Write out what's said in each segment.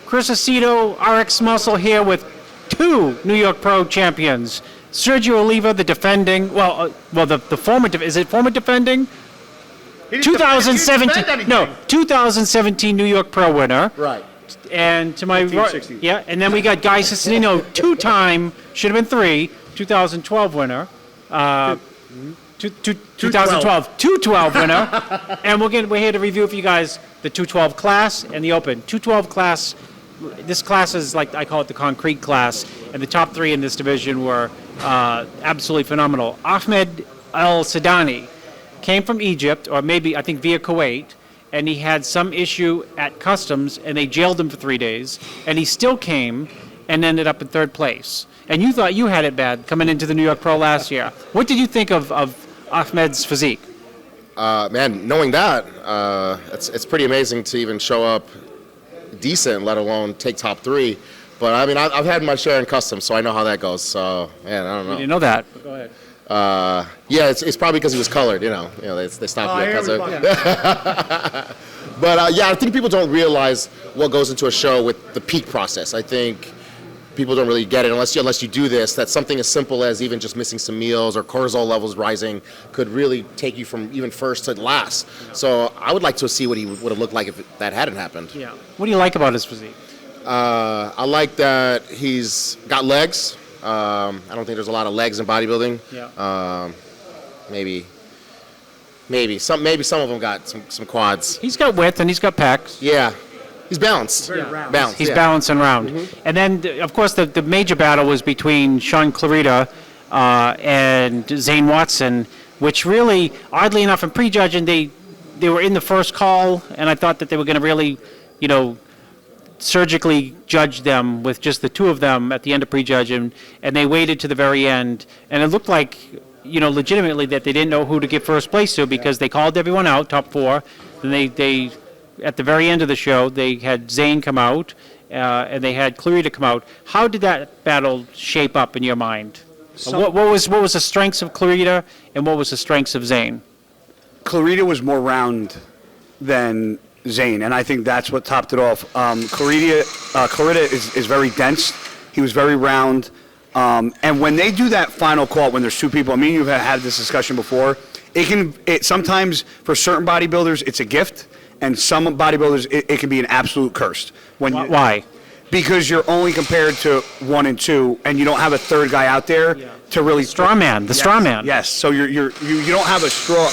Chris Aceto, RX Muscle here with 2 New York Pro champions. Sergio Oliva, the defending, the former, is it former defending? 2017 New York Pro winner. Right. And to my right, yeah, and then we got Guy Cisternino, 2-time, should have been 3, 2012 winner. 212 winner. And we're here to review for you guys the 212 class and the open. 212 class, this class is like, I call it the concrete class, and the top 3 in this division were absolutely phenomenal. Ahmed El Sadani came from Egypt, or maybe, I think, via Kuwait, and he had some issue at customs, and they jailed him for 3 days, and he still came and ended up in 3rd place. And you thought you had it bad coming into the New York Pro last year. What did you think of Ahmed's physique? Man, knowing that, it's pretty amazing to even show up decent, let alone take top 3. But I mean, I've had my share in customs, so I know how that goes. So, man, I don't know. You didn't know that. But go ahead. Yeah, it's probably because he was colored. You know, they stopped me because of. But yeah, I think people don't realize what goes into a show with the peak process. I think people don't really get it unless you do this. That something as simple as even just missing some meals or cortisol levels rising could really take you from even first to last. So I would like to see what he would have looked like if that hadn't happened. Yeah. What do you like about his physique? I like that he's got legs. I don't think there's a lot of legs in bodybuilding. Yeah. Maybe some of them got some quads. He's got width and he's got pecs. Yeah. He's balanced. Balanced. He's balanced and round. Mm-hmm. And then, of course, the major battle was between Sean Clarita and Zane Watson, which really, oddly enough, in prejudging, they were in the first call, and I thought that they were going to really, surgically judge them with just the 2 of them at the end of prejudging, and they waited to the very end, and it looked like, legitimately that they didn't know who to give first place to because they called everyone out, top 4, and they at the very end of the show, they had Zane come out, and they had Clarita come out. How did that battle shape up in your mind? What was the strengths of Clarita, and what was the strengths of Zane? Clarita was more round than Zane, and I think that's what topped it off. Clarita is very dense. He was very round. And when they do that final call, when there's 2 people, I mean, you've had this discussion before, it sometimes, for certain bodybuilders, it's a gift. And some bodybuilders, it can be an absolute curse. Why? Because you're only compared to 1 and 2, and you don't have a 3rd guy out there to really. Straw man. Yes. So you don't have a straw.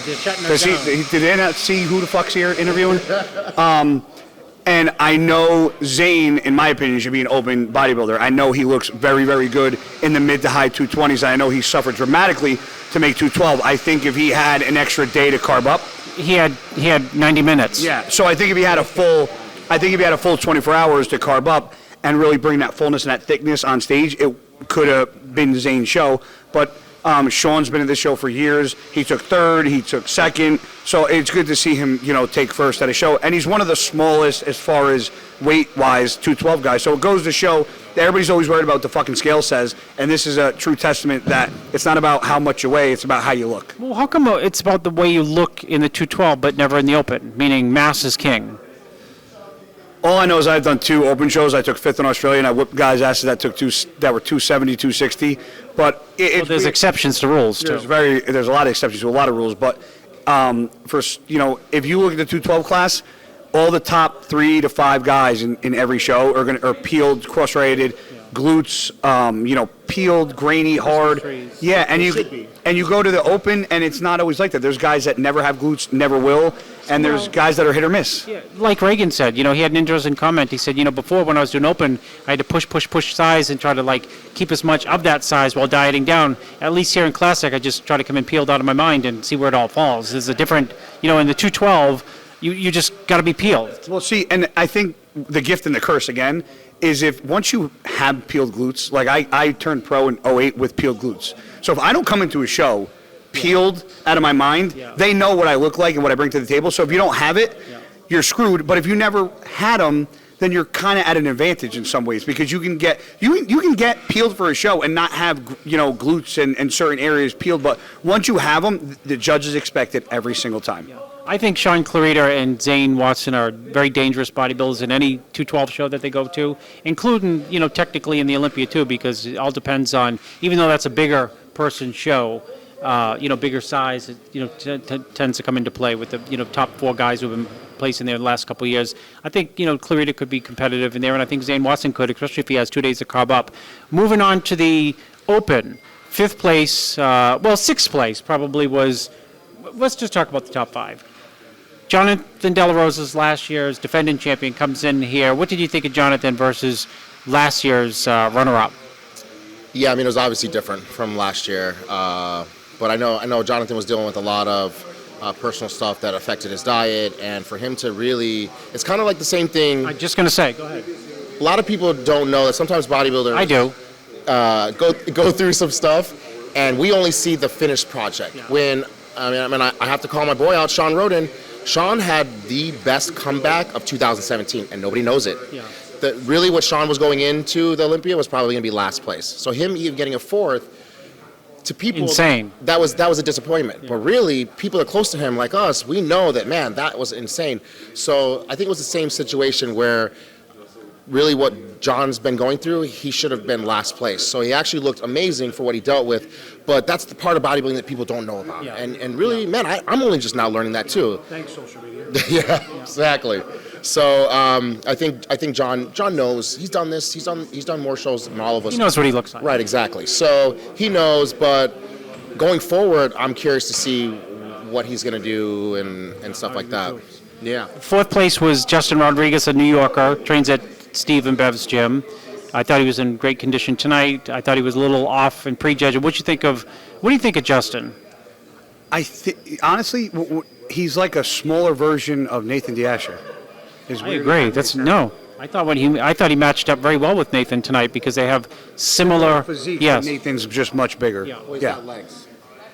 Did they not see who the fuck's here interviewing? And I know Zane, in my opinion, should be an open bodybuilder. I know he looks very, very good in the mid to high 220s. I know he suffered dramatically to make 212. I think if he had an extra day to carb up. He had 90 minutes. Yeah, so I think if he had a full 24 hours to carb up and really bring that fullness and that thickness on stage, it could have been Zane's show. But Sean's been in this show for years. He took 3rd, he took 2nd. So it's good to see him, take first at a show. And he's one of the smallest as far as weight-wise 212 guys. So it goes to show that everybody's always worried about what the fucking scale says. And this is a true testament that it's not about how much you weigh, it's about how you look. Well, how come it's about the way you look in the 212 but never in the open, meaning mass is king? All I know is I've done 2 open shows. I took 5th in Australia, and I whipped guys' asses that were 270, 260. But there's exceptions to rules, too. There's a lot of exceptions to a lot of rules. But if you look at the 212 class, all the top 3 to 5 guys in every show are peeled, cross-rated, glutes, peeled, grainy, hard. Yeah, and you go to the open, and it's not always like that. There's guys that never have glutes, never will, and there's guys that are hit or miss. Yeah, like Reagan said, he had an interesting comment. He said, before when I was doing open, I had to push size and try to keep as much of that size while dieting down. At least here in Classic, I just try to come in peeled out of my mind and see where it all falls. There's a different, in the 212, you just got to be peeled. Well, see, and I think the gift and the curse again is if once you have peeled glutes, like I turned pro in 08 with peeled glutes. So if I don't come into a show peeled out of my mind, they know what I look like and what I bring to the table. So if you don't have it, you're screwed. But if you never had them, then you're kind of at an advantage in some ways because you can get peeled for a show and not have glutes and certain areas peeled. But once you have them, the judges expect it every single time. I think Sean Clarita and Zane Watson are very dangerous bodybuilders in any 212 show that they go to, including, technically in the Olympia too, because it all depends on, even though that's a bigger person show, bigger size, tends to come into play with the, top 4 guys who've been placing there the last couple of years. I think, Clarita could be competitive in there, and I think Zane Watson could, especially if he has 2 days to carb up. Moving on to the Open, 5th place, 6th place probably was, let's just talk about the top 5. Jonathan De La Rosa's last year's defending champion comes in here. What did you think of Jonathan versus last year's runner-up? Yeah, I mean, it was obviously different from last year. But I know Jonathan was dealing with a lot of personal stuff that affected his diet, and for him to really, it's kind of like the same thing. I'm just going to say, go ahead. A lot of people don't know that sometimes bodybuilders I do. Go through some stuff, and we only see the finished project. Yeah. When I have to call my boy out, Shawn Rhoden. Shawn had the best comeback of 2017, and nobody knows it. Yeah. Really what Shawn was going into the Olympia was probably going to be last place. So him even getting a 4th, to people, insane. That was a disappointment. Yeah. But really, people that are close to him, like us, we know that, man, that was insane. So I think it was the same situation where really what John's been going through, he should have been last place. So he actually looked amazing for what he dealt with, but that's the part of bodybuilding that people don't know about. Yeah. And really, man, I'm only just now learning that too. Thanks, social media. Yeah, exactly. So I think John knows. He's done this. He's done more shows than all of us. He knows what he looks like. Right, exactly. So he knows, but going forward, I'm curious to see what he's going to do and stuff like that. Yeah. 4th place was Justin Rodriguez, a New Yorker, trains at Steve and Bev's gym. I thought he was in great condition tonight. I thought he was a little off in prejudging. What do you think of Justin? Honestly, he's like a smaller version of Nathan D'Asher. I agree. I thought he matched up very well with Nathan tonight because they have similar physique. Yes. Nathan's just much bigger. Yeah. Legs.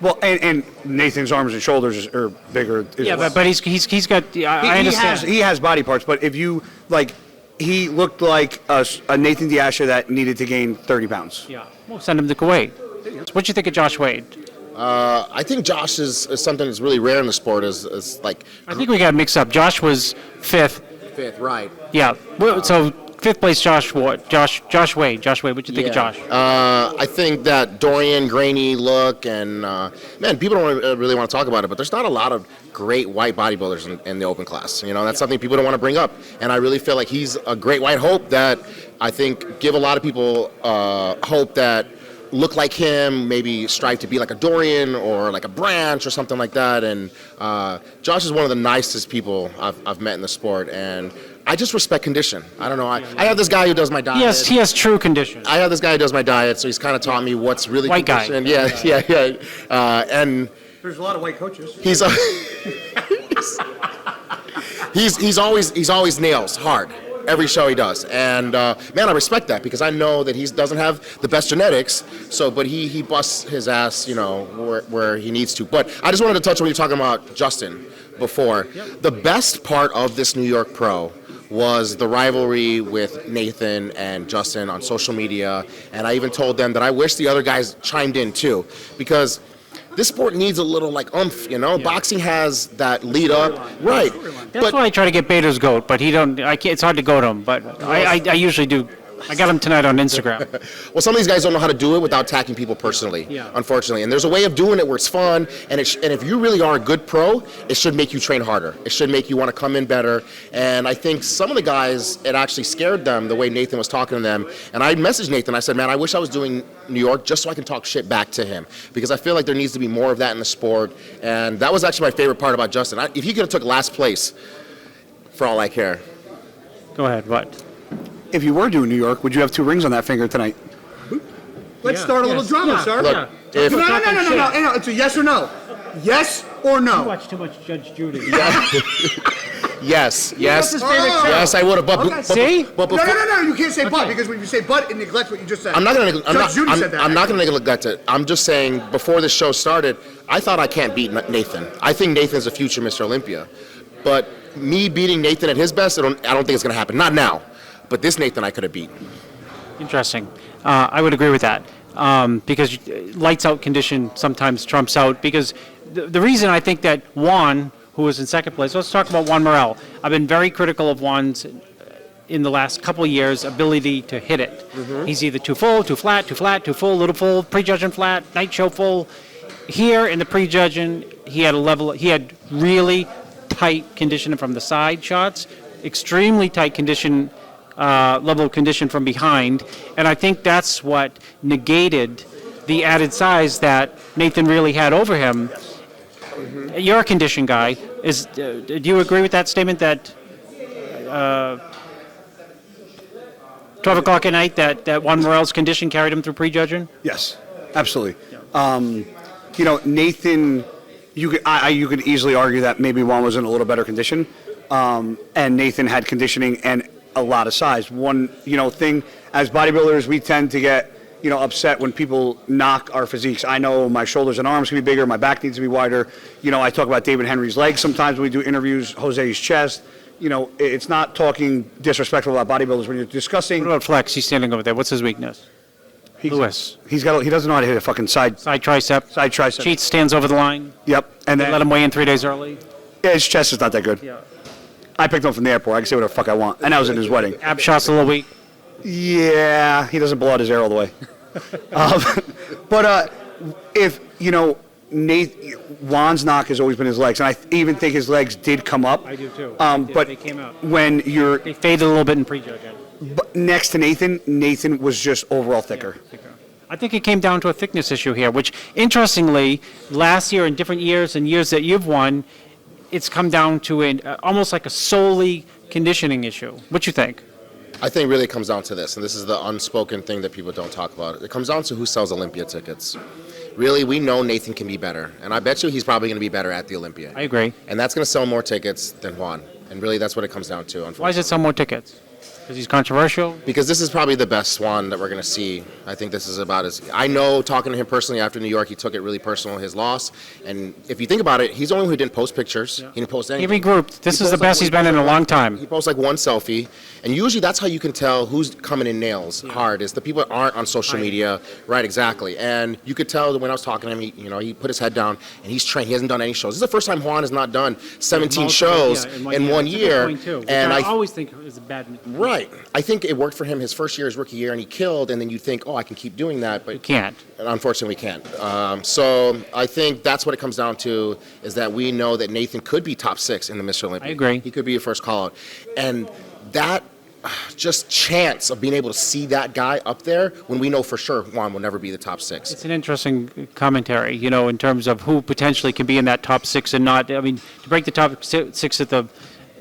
Well, and Nathan's arms and shoulders are bigger. Yeah, but he's got. I understand. He has body parts, but if you he looked like a Nathan D'Asher that needed to gain 30 pounds. Yeah. We'll send him to Kuwait. What do you think of Josh Wade? I think Josh is something that's really rare in the sport. Is like. I think we got mixed up. Josh was 5th. 5th, right? Yeah. So 5th place, Josh Wade. Josh Wade. What do you think of Josh? I think that Dorian grainy look and man, people don't really want to talk about it, but there's not a lot of great white bodybuilders in the open class. That's something people don't want to bring up, and I really feel like he's a great white hope that I think give a lot of people hope that look like him, maybe strive to be like a Dorian or like a Branch or something like that. And Josh is one of the nicest people I've met in the sport, and I just respect condition. I don't know. I have this guy who does my diet. Yes, he has true condition. I have this guy who does my diet, so he's kind of taught me what's really white condition. guy. Yeah. And there's a lot of white coaches. He's always nails hard. Every show he does, and man, I respect that because I know that he doesn't have the best genetics. But he busts his ass, where he needs to. But I just wanted to touch on what you were talking about Justin before. Yep. The best part of this New York Pro was the rivalry with Nathan and Justin on social media, and I even told them that I wish the other guys chimed in too, because this sport needs a little oomph, Yeah. Boxing has that lead up, right? That's why I try to get Beta's goat, but he don't. I can't. It's hard to goat him, but I usually do. I got him tonight on Instagram. Well, some of these guys don't know how to do it without attacking people personally, unfortunately. And there's a way of doing it where it's fun, and if you really are a good pro, it should make you train harder. It should make you want to come in better. And I think some of the guys, it actually scared them the way Nathan was talking to them. And I messaged Nathan. I said, man, I wish I was doing New York just so I can talk shit back to him, because I feel like there needs to be more of that in the sport. And that was actually my favorite part about Justin. If he could have took last place, for all I care. Go ahead. What? If you were doing New York, would you have 2 rings on that finger tonight? Let's start a little drama, sir. Look, No. It's a yes or no. Yes or no. You watch too much Judge Judy. Yes. His favorite show. Yes, I would have. Okay. See? But before, No. You can't say but, because when you say but, it neglects what you just said. I'm not going to. I'm not going to neglect it. I'm just saying, before this show started, I thought I can't beat Nathan. I think Nathan's a future Mr. Olympia, but me beating Nathan at his best, I don't think it's going to happen. Not now. But this Nathan I could have beat. Interesting. I would agree with that, because lights out condition sometimes trumps out. Because the reason I think that Juan who was in second place. Let's talk about Juan Morel. I've been very critical of Juan's, in the last couple of years, ability to hit it. He's either too full, too flat, too flat, too full, little full, prejudging flat, night show full. Here in the prejudging, he had really tight conditioning from the side shots, extremely tight condition, level of condition from behind, and I think that's what negated the added size that Nathan really had over him. You're a condition guy. Do you agree with that statement that 12 o'clock at night that Juan Morel's condition carried him through prejudging? Yes, absolutely. Nathan, you could easily argue that maybe Juan was in a little better condition, and Nathan had conditioning and a lot of size. One, thing, as bodybuilders, we tend to get, upset when people knock our physiques. I know my shoulders and arms can be bigger, my back needs to be wider. I talk about David Henry's legs sometimes when we do interviews, Jose's chest. It's not talking disrespectful about bodybuilders when you're discussing. What about Flex? He's standing over there. What's his weakness? Lewis. He doesn't know how to hit a fucking side tricep. Side tricep. Cheats, stands over the line. Yep. And They then let him weigh in 3 days early. yeah, his chest is not that good. Yeah. I picked him up from the airport. I can say whatever the fuck I want. And that was at his wedding. Ab shots a little weak. Yeah, he doesn't blow out his air all the way. But if, Juan's knock has always been his legs, and I even think his legs did come up. I do too. But they came out. when you're They faded a little bit in prejudging. next to Nathan was just overall thicker. I think it came down to a thickness issue here, which, interestingly, last year and different years and years that you've won, it's come down to almost like a solely conditioning issue. What you think? I think really it comes down to this, and this is the unspoken thing that people don't talk about. It comes down to who sells Olympia tickets. Really, we know Nathan can be better, and I bet you he's probably going to be better at the Olympia. I agree. And that's going to sell more tickets than Juan. And really, that's what it comes down to, unfortunately. Why is it sell more tickets? Because he's controversial? Because this is probably the best Swan that we're going to see. I think this is about as... I know, talking to him personally after New York, he took it really personal, his loss. And if you think about it, he's the only one who didn't post pictures. Yeah. He didn't post anything. He regrouped. This is the best he's been in a long time. He posts like one selfie. And usually that's how you can tell who's coming in nails hard, is the people that aren't on social media. Right, exactly. And you could tell that when I was talking to him, he put his head down, and he's trained. He hasn't done any shows. This is the first time Juan has not done 17 shows in one year. And I always think is a bad... Right. I think it worked for him his first year, his rookie year, and he killed, and then you think, I can keep doing that, but you can't. Unfortunately, we can't. So I think that's what it comes down to, is that we know that Nathan could be top 6 in the Mr. Olympia. I agree. He could be a first call-out. And that just chance of being able to see that guy up there when we know for sure Juan will never be the top 6. It's an interesting commentary, in terms of who potentially can be in that top 6 and not. I mean, to break the top 6 at the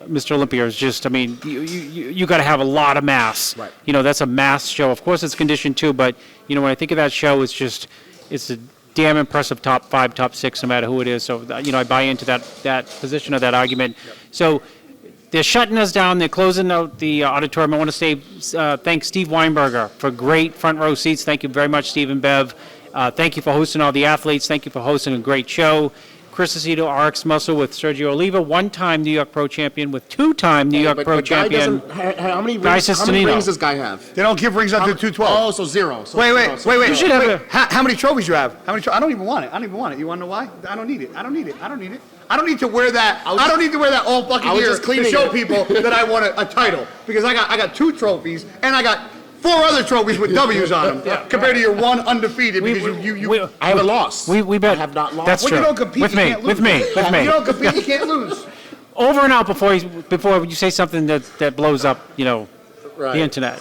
Mr. Olympia is just, you got to have a lot of mass. Right. That's a mass show. Of course, it's conditioned too, but, when I think of that show, it's a damn impressive top 5, top 6, no matter who it is. So, I buy into that position of that argument. Yep. So, they're shutting us down. They're closing out the auditorium. I want to say thanks Steve Weinberger for great front row seats. Thank you very much, Steve and Bev. Thank you for hosting all the athletes. Thank you for hosting a great show. Chris Aceto, RX Muscle with Sergio Oliva, one-time New York Pro champion with two-time New York Pro champion. How many Guy rings does this guy have? They don't give rings up to 212. Oh, so 0. So Wait. You should have how many trophies you have? I don't even want it. You want to know why? I don't need it. I don't need to wear that. I don't need to wear that all fucking year to show people that I won a title. Because I got 2 trophies, and I got 4 other trophies with W's on them, compared to your 1 undefeated, because I haven't lost. We bet. I have not lost. That's when true. you don't compete, with you me, can't lose. with me. You don't compete, you can't lose. Over and out before you say something that blows up, the internet.